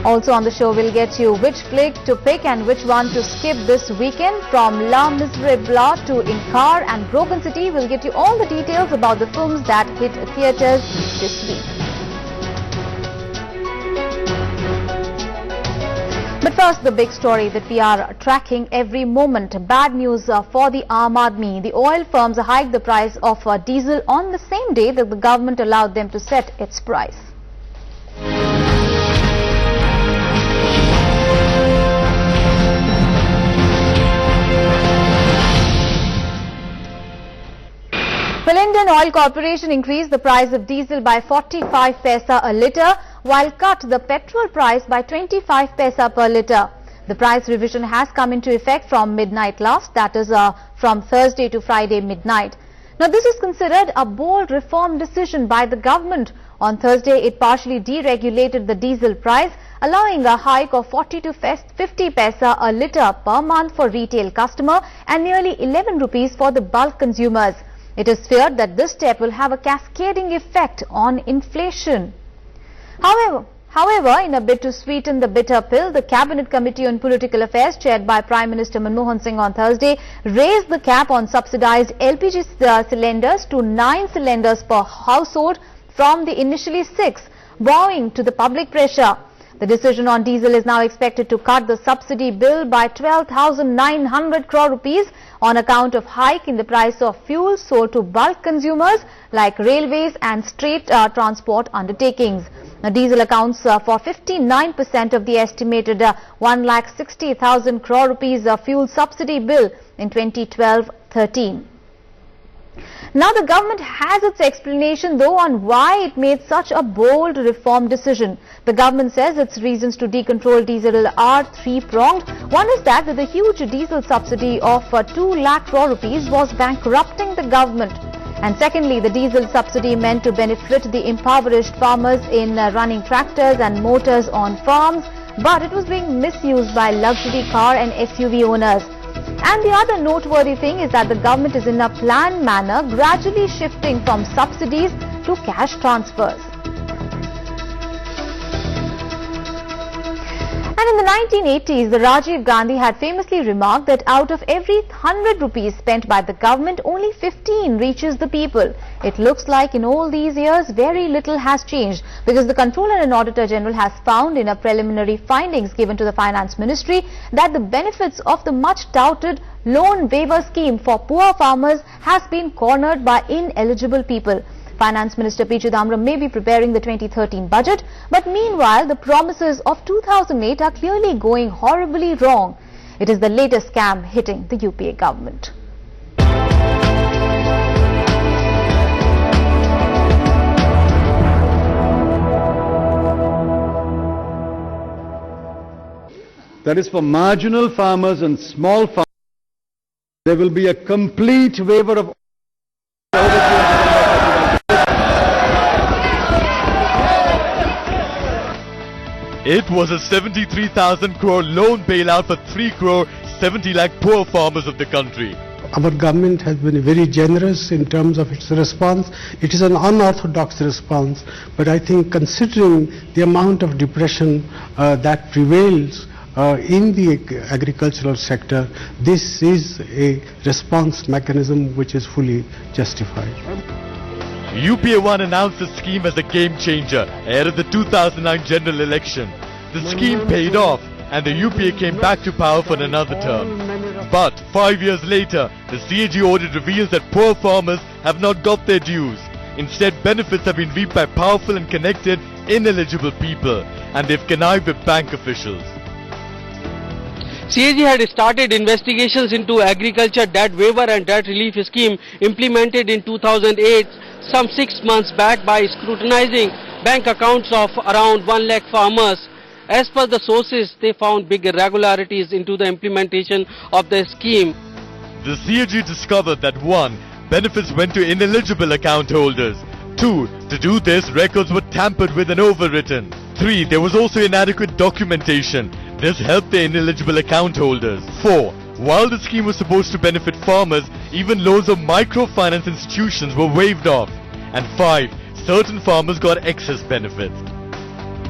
Also on the show, we'll get you which flick to pick and which one to skip this weekend. From La Miserable to Inkar and Broken City, we'll get you all the details about the films that hit theatres this week. But first, the big story that we are tracking every moment. Bad news for the Aam Aadmi. The oil firms hiked the price of diesel on the same day that the government allowed them to set its price. Well, Indian Oil Corporation increased the price of diesel by 45 paisa a litre, while cut the petrol price by 25 paisa per litre. The price revision has come into effect from midnight last, that is from Thursday to Friday midnight. Now, this is considered a bold reform decision by the government. On Thursday, it partially deregulated the diesel price, allowing a hike of 40 to 50 paisa a litre per month for retail customer and nearly 11 rupees for the bulk consumers. It is feared that this step will have a cascading effect on inflation. However, in a bid to sweeten the bitter pill, the Cabinet Committee on Political Affairs, chaired by Prime Minister Manmohan Singh on Thursday, raised the cap on subsidized LPG cylinders to 9 cylinders per household from the initially 6, bowing to the public pressure. The decision on diesel is now expected to cut the subsidy bill by 12,900 crore rupees on account of hike in the price of fuel sold to bulk consumers like railways and state transport undertakings. Now, diesel accounts for 59% of the estimated 1,60,000 crore rupees fuel subsidy bill in 2012-13. Now, the government has its explanation though on why it made such a bold reform decision. The government says its reasons to decontrol diesel are three-pronged. One is that the huge diesel subsidy of 2 lakh crore rupees was bankrupting the government. And secondly, the diesel subsidy meant to benefit the impoverished farmers in running tractors and motors on farms, but it was being misused by luxury car and SUV owners. And the other noteworthy thing is that the government is in a planned manner gradually shifting from subsidies to cash transfers. And in the 1980s, the Rajiv Gandhi had famously remarked that out of every 100 rupees spent by the government, only 15 reaches the people. It looks like in all these years, very little has changed, because the Comptroller and Auditor General has found in a preliminary findings given to the Finance Ministry that the benefits of the much touted loan waiver scheme for poor farmers has been cornered by ineligible people. Finance Minister P. Chidambaram may be preparing the 2013 budget, but meanwhile the promises of 2008 are clearly going horribly wrong. It is the latest scam hitting the UPA government. That is for marginal farmers and small farmers. There will be a complete waiver of It was a 73,000 crore loan bailout for 3 crore 70 lakh poor farmers of the country. Our government has been very generous in terms of its response. It is an unorthodox response, but I think considering the amount of depression that prevails in the agricultural sector, this is a response mechanism which is fully justified. UPA 1 announced the scheme as a game changer ahead of the 2009 general election. The scheme paid off and the UPA came back to power for another term. But 5 years later, the CAG audit reveals that poor farmers have not got their dues. Instead, benefits have been reaped by powerful and connected, ineligible people, and they've connived with bank officials. CAG had started investigations into agriculture debt waiver and debt relief scheme implemented in 2008, some 6 months back, by scrutinizing bank accounts of around 1 lakh farmers. As per the sources, they found big irregularities into the implementation of the scheme. The CAG discovered that 1. Benefits went to ineligible account holders. 2. To do this, records were tampered with and overwritten. 3. There was also inadequate documentation. This helped the ineligible account holders. 4. While the scheme was supposed to benefit farmers, even loans of microfinance institutions were waived off. And 5. Certain farmers got excess benefits.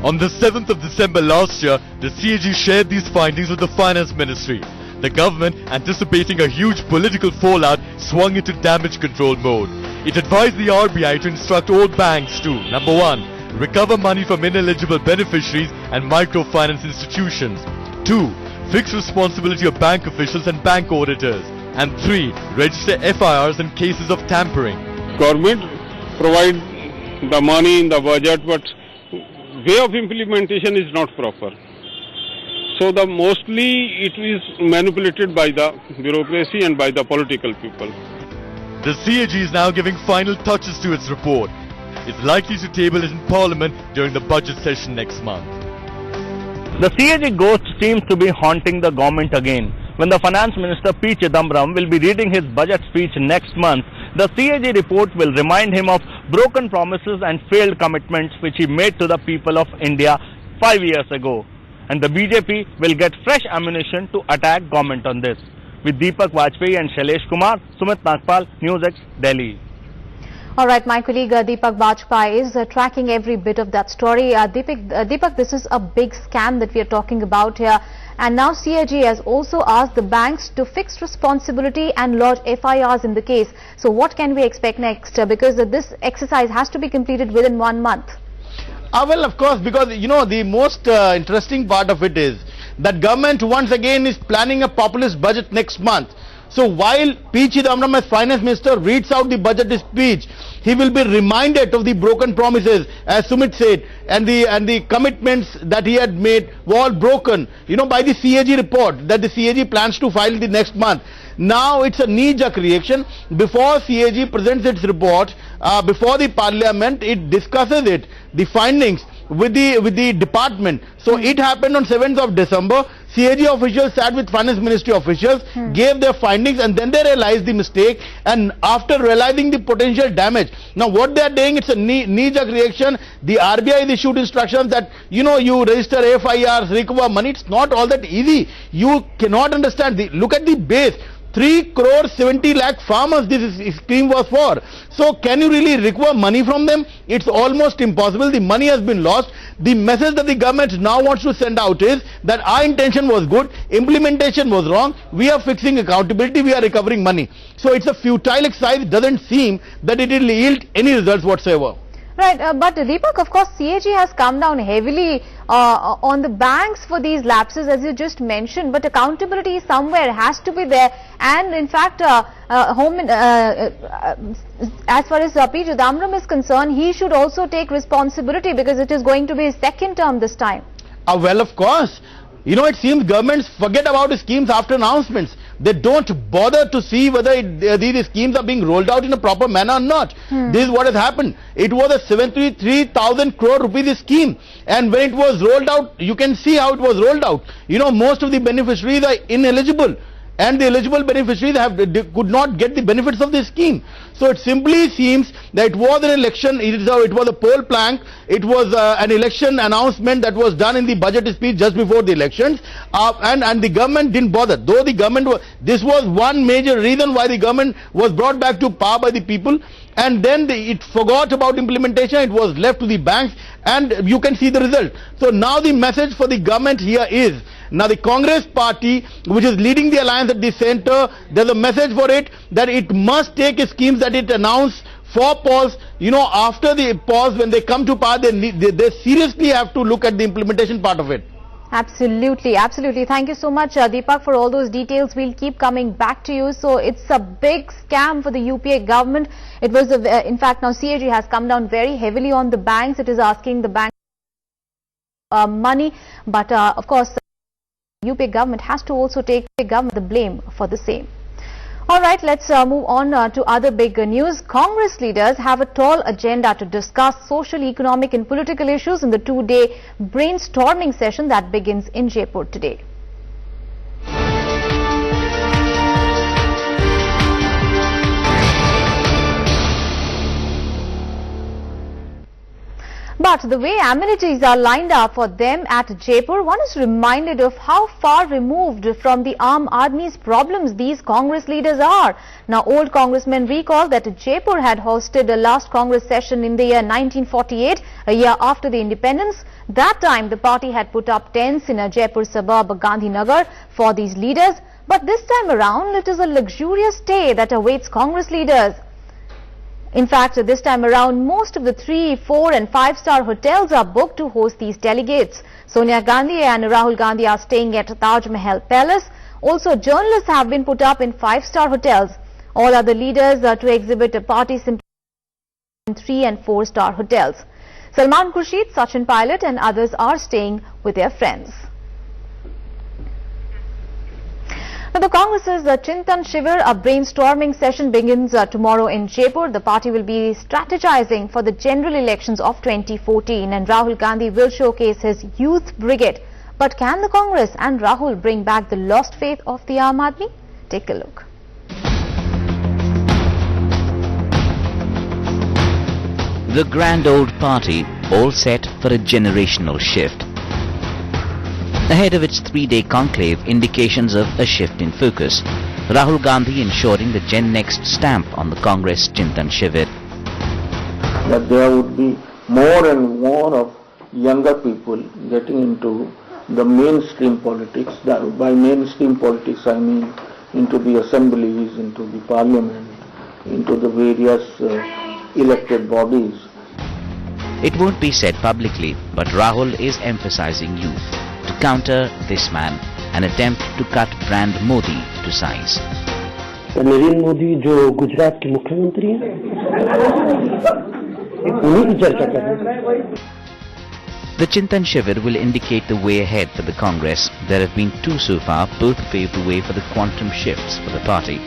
On the 7th of December last year, the CAG shared these findings with the Finance Ministry. The government, anticipating a huge political fallout, swung into damage control mode. It advised the RBI to instruct all banks to, number 1, recover money from ineligible beneficiaries and microfinance institutions. 2. Fix responsibility of bank officials and bank auditors. And 3. Register FIRs in cases of tampering. Government provide the money in the budget, but way of implementation is not proper. So mostly it is manipulated by the bureaucracy and by the political people. The CAG is now giving final touches to its report. It's likely to table it in Parliament during the budget session next month. The CAG ghost seems to be haunting the government again. When the Finance Minister P. Chidambaram will be reading his budget speech next month, the CAG report will remind him of broken promises and failed commitments which he made to the people of India 5 years ago. And the BJP will get fresh ammunition to attack government on this. With Deepak Vajpayee and Shailesh Kumar, Sumit Nagpal, NewsX, Delhi. All right, my colleague Deepak Vajpayee is tracking every bit of that story. Deepak, this is a big scam that we are talking about here. And now CAG has also asked the banks to fix responsibility and lodge FIRs in the case. So what can we expect next? Because this exercise has to be completed within 1 month. Well, of course, because, the most interesting part of it is that government once again is planning a populist budget next month. So while P. Chidambaram as Finance Minister reads out the budget speech, he will be reminded of the broken promises, as Sumit said, and the commitments that he had made were all broken, by the CAG report that the CAG plans to file the next month. Now it's a knee-jerk reaction. Before CAG presents its report, before the Parliament, it discusses the findings with the department. So it happened on 7th of December. CAG officials sat with Finance Ministry officials, gave their findings, and then they realized the mistake. And after realizing the potential damage, now what they are doing, it's a knee-jerk reaction. The RBI has issued instructions that you register FIRs, recover money. It's not all that easy. You cannot understand. Look at the base. 3 crore 70 lakh farmers this scheme was for. So can you really recover money from them? It's almost impossible. The money has been lost. The message that the government now wants to send out is that our intention was good, implementation was wrong, we are fixing accountability, we are recovering money. So it's a futile exercise. It doesn't seem that it will yield any results whatsoever. Right, but Deepak, of course, CAG has come down heavily on the banks for these lapses, as you just mentioned, but accountability somewhere has to be there. And in fact, as far as P. Chidambaram is concerned, he should also take responsibility because it is going to be his second term this time. Well, of course. It seems governments forget about schemes after announcements. They don't bother to see whether these schemes are being rolled out in a proper manner or not. This is what has happened. It was a 73,000 crore rupees scheme, and when it was rolled out, you can see how it was rolled out. Most of the beneficiaries are ineligible, and the eligible beneficiaries could not get the benefits of this scheme. So it simply seems that it was an election, it was a poll plank, it was an election announcement that was done in the budget speech just before the elections, and the government didn't bother. Though the government this was one major reason why the government was brought back to power by the people, and then it forgot about implementation. It was left to the banks, and you can see the result. So now the message for the government here is, now the Congress party, which is leading the alliance at the center, there's a message for it that it must take schemes that it announced for pause. After the pause, when they come to power, they seriously have to look at the implementation part of it. Absolutely, absolutely. Thank you so much, Deepak, for all those details. We'll keep coming back to you. So it's a big scam for the UPA government. It was, in fact, now CAG has come down very heavily on the banks. It is asking the banks money, but of course, the UPA government has to also take the blame for the same. All right, let's move on to other big news. Congress leaders have a tall agenda to discuss social, economic and political issues in the two-day brainstorming session that begins in Jaipur today. But the way amenities are lined up for them at Jaipur, one is reminded of how far removed from the Aam Aadmi's problems these Congress leaders are. Now, old congressmen recall that Jaipur had hosted the last Congress session in the year 1948, a year after the independence. That time, the party had put up tents in a Jaipur suburb, Gandhinagar, for these leaders. But this time around, it is a luxurious stay that awaits Congress leaders. In fact, this time around, most of the 3, 4 and 5-star hotels are booked to host these delegates. Sonia Gandhi and Rahul Gandhi are staying at Taj Mahal Palace. Also, journalists have been put up in 5-star hotels. All other leaders are to exhibit a party sympathy in 3 and 4-star hotels. Salman Khurshid, Sachin Pilot and others are staying with their friends. Now, the Congress's Chintan Shivir, a brainstorming session, begins tomorrow in Jaipur. The party will be strategizing for the general elections of 2014 and Rahul Gandhi will showcase his youth brigade. But can the Congress and Rahul bring back the lost faith of the Aam Aadmi? Take a look. The grand old party all set for a generational shift. Ahead of its 3-day conclave, indications of a shift in focus. Rahul Gandhi ensuring the Gen Next stamp on the Congress Chintan Shivir. That there would be more and more of younger people getting into the mainstream politics. By mainstream politics I mean into the assemblies, into the parliament, into the various elected bodies. It won't be said publicly, but Rahul is emphasizing youth. To counter this man, an attempt to cut brand Modi to size. Narendra Modi जो गुजरात के मुख्यमंत्री हैं, उन्हीं की चर्चा कर रहे हैं. The Chintan Shivir will indicate the way ahead for the Congress. There have been 2 so far, both paved the way for the quantum shifts for the party.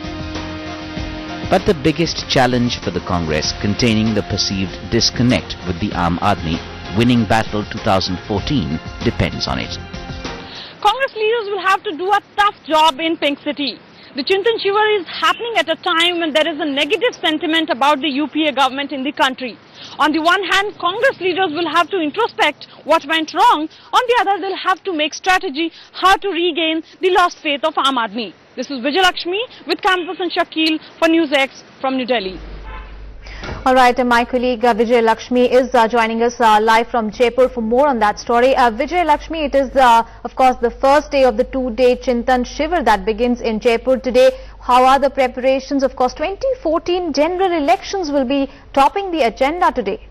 But the biggest challenge for the Congress, containing the perceived disconnect with the Aam Aadmi, winning battle 2014, depends on it. Congress leaders will have to do a tough job in Pink City. The Chintan Shivir is happening at a time when there is a negative sentiment about the UPA government in the country. On the one hand, Congress leaders will have to introspect what went wrong. On the other, they'll have to make strategy how to regain the lost faith of Aam Aadmi. This is Vijay Lakshmi with Campus and Shakil for NewsX from New Delhi. All right, my colleague Vijay Lakshmi is joining us live from Jaipur for more on that story. Vijay Lakshmi, it is of course the first day of the 2-day Chintan Shivir that begins in Jaipur today. How are the preparations? Of course, 2014 general elections will be topping the agenda today.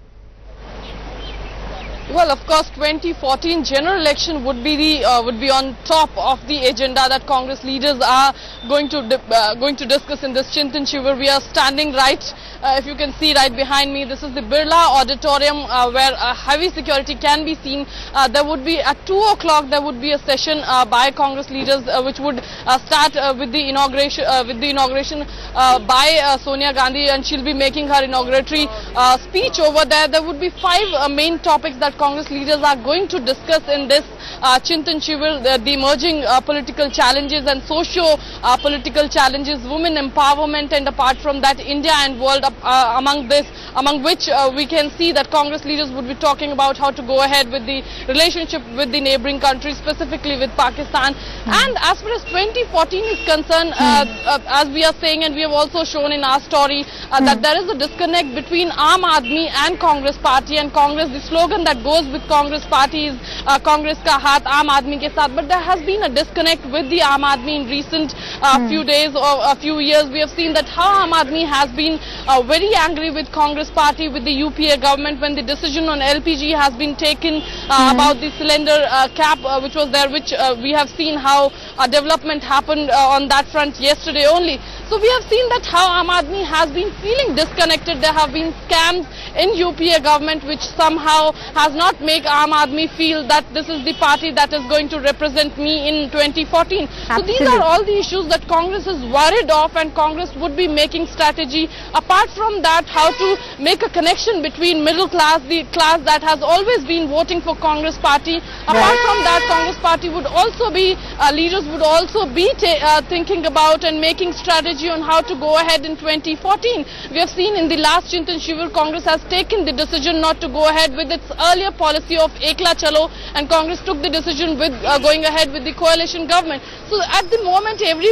Well, of course, 2014 general election would be on top of the agenda that Congress leaders are going to discuss in this Chintan Shivir. We are standing right, if you can see right behind me, this is the Birla Auditorium where heavy security can be seen. There would be at 2 o'clock there would be a session by Congress leaders which would start with the inauguration by Sonia Gandhi, and she'll be making her inauguratory speech over there. There would be 5 main topics that Congress leaders are going to discuss in this Chintan Shivir: the emerging political challenges and socio-political challenges, women empowerment, and apart from that, India and world. Among which we can see that Congress leaders would be talking about how to go ahead with the relationship with the neighboring countries, specifically with Pakistan. And as far as 2014 is concerned, as we are saying, and we have also shown in our story, that there is a disconnect between Aam Aadmi and Congress party, and Congress, the slogan that goes with Congress party is Congress ka haath Aam Aadmi ke saath. But there has been a disconnect with the Aam Aadmi in recent few days or a few years. We have seen that how Aam Aadmi has been very angry with Congress party, with the UPA government, when the decision on LPG has been taken about the cylinder cap which was there, which we have seen how a development happened on that front yesterday only. So we have seen that how Aam Aadmi has been feeling disconnected. There have been scams in UPA government which somehow has not made Aam Aadmi feel that this is the party that is going to represent me in 2014. So these are all the issues that Congress is worried of, and Congress would be making strategy. Apart from that, how to make a connection between middle class, the class that has always been voting for Congress party. Apart from that, Congress party would also be, leaders would also be thinking about and making strategy strategy on how to go ahead in 2014. We have seen in the last Chintan Shivir, Congress has taken the decision not to go ahead with its earlier policy of Ekla Chalo, and Congress took the decision with going ahead with the coalition government. So at the moment, every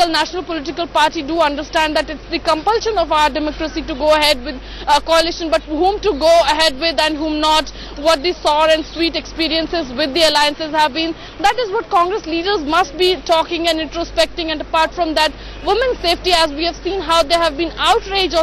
national political party do understand that it's the compulsion of our democracy to go ahead with a coalition, but whom to go ahead with and whom not, what the sour and sweet experiences with the alliances have been. That is what Congress leaders must be talking and introspecting. And apart from that, women's safety, as we have seen how there have been outrage on